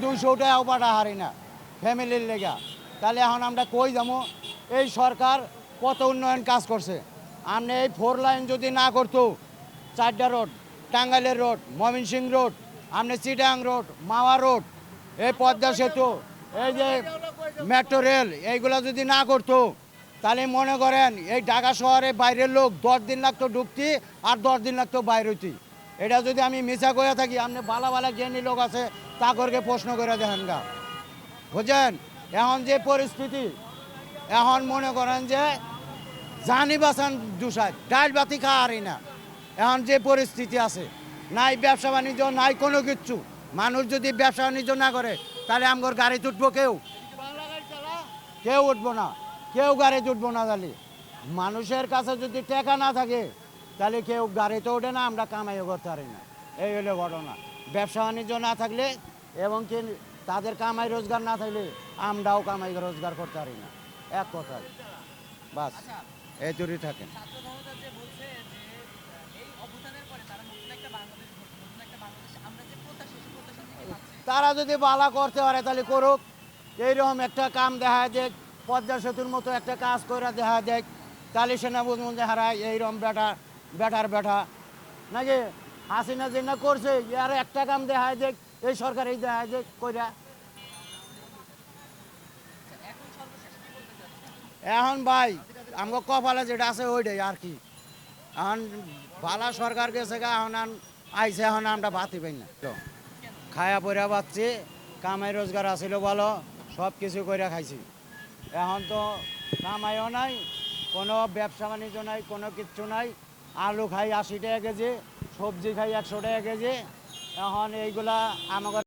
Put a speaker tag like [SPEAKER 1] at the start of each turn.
[SPEAKER 1] 200টাও পাঠা হারি না ফ্যামিলির লেগা। তাহলে এখন আমরা কই যাবো? এই সরকার কত উন্নয়ন কাজ করছে। আপনি এই 4 লাইন যদি না করতো, 4টা রোড, টাঙ্গাইলের রোড, ময়মনসিংহ রোড, আপনি চিটাং রোড, মাওয়া রোড, এই পদ্মা সেতু, এই যে মেট্রো রেল, এইগুলো যদি না করতো, তাহলে মনে করেন এই ঢাকা শহরে বাইরের লোক 10 দিন লাগতো ঢুকতি আর 10 দিন লাগতো বাইরে হইতি। এটা যদি আমি মিছা করে থাকি, আপনি ভালো ভালো জ্ঞানী লোক আছে তা করে প্রশ্ন করে দেখেন গা, বুঝছেন? এখন যে পরিস্থিতি, এখন মনে করেন যে জানি বাঁচান দুসাদ ডাল বাতি খাওয়ারই না। এখন যে পরিস্থিতি আছে, নাই ব্যবসা বাণিজ্য, নাই কোনো কিচ্ছু। মানুষ যদি ব্যবসা বাণিজ্য না করে, তাহলে আমার গাড়ি উঠবো কেউ? কেউ উঠবো না, কেউ গাড়িতে উঠবো না। তাহলে মানুষের কাছে যদি টাকা না থাকে, তাহলে কেউ গাড়িতে ওঠে না, আমরা কামাইও করতে পারি না। এই হলো ঘটনা। ব্যবসা বাণিজ্য না থাকলে এবং কি তাদের কামাই রোজগার না থাকলে আমরাও কামাই রোজগার করতে পারি না। এক কথায় বাস এই দূরই থাকেন। তারা যদি বালা করতে পারে তাহলে করুক। এইরকম একটা কাম দেখা যায়, পদ্মা সেতুর মতো একটা কাজ করে দেখা যায়, তাহলে সেনা বুঝবেন যে হারায় এইরকম বেটার বেটা নাকি। হাসিনা যে না করছে, আর একটা কাম দেখা যায় এই সরকার এই দেখা যায় কইরা। এখন ভাই আমাকে কপালে যেটা আছে ওইটাই আর কি। এখন ভালা সরকার গেছে গা, এখন আইসে, এখন আমরা বাতি পাই না তো। খায়া পড়া পাচ্ছি, কামাই রোজগার আছিল ভালো, সব কিছু করে খাইছি। এখন তো কামাইও নাই, কোনো ব্যবসা বাণিজ্য নাই, কোনো কিচ্ছু নাই। আলু খাই 80 টাকা কেজি, সবজি খাই 100 টাকা কেজি। এখন এইগুলা আমাকে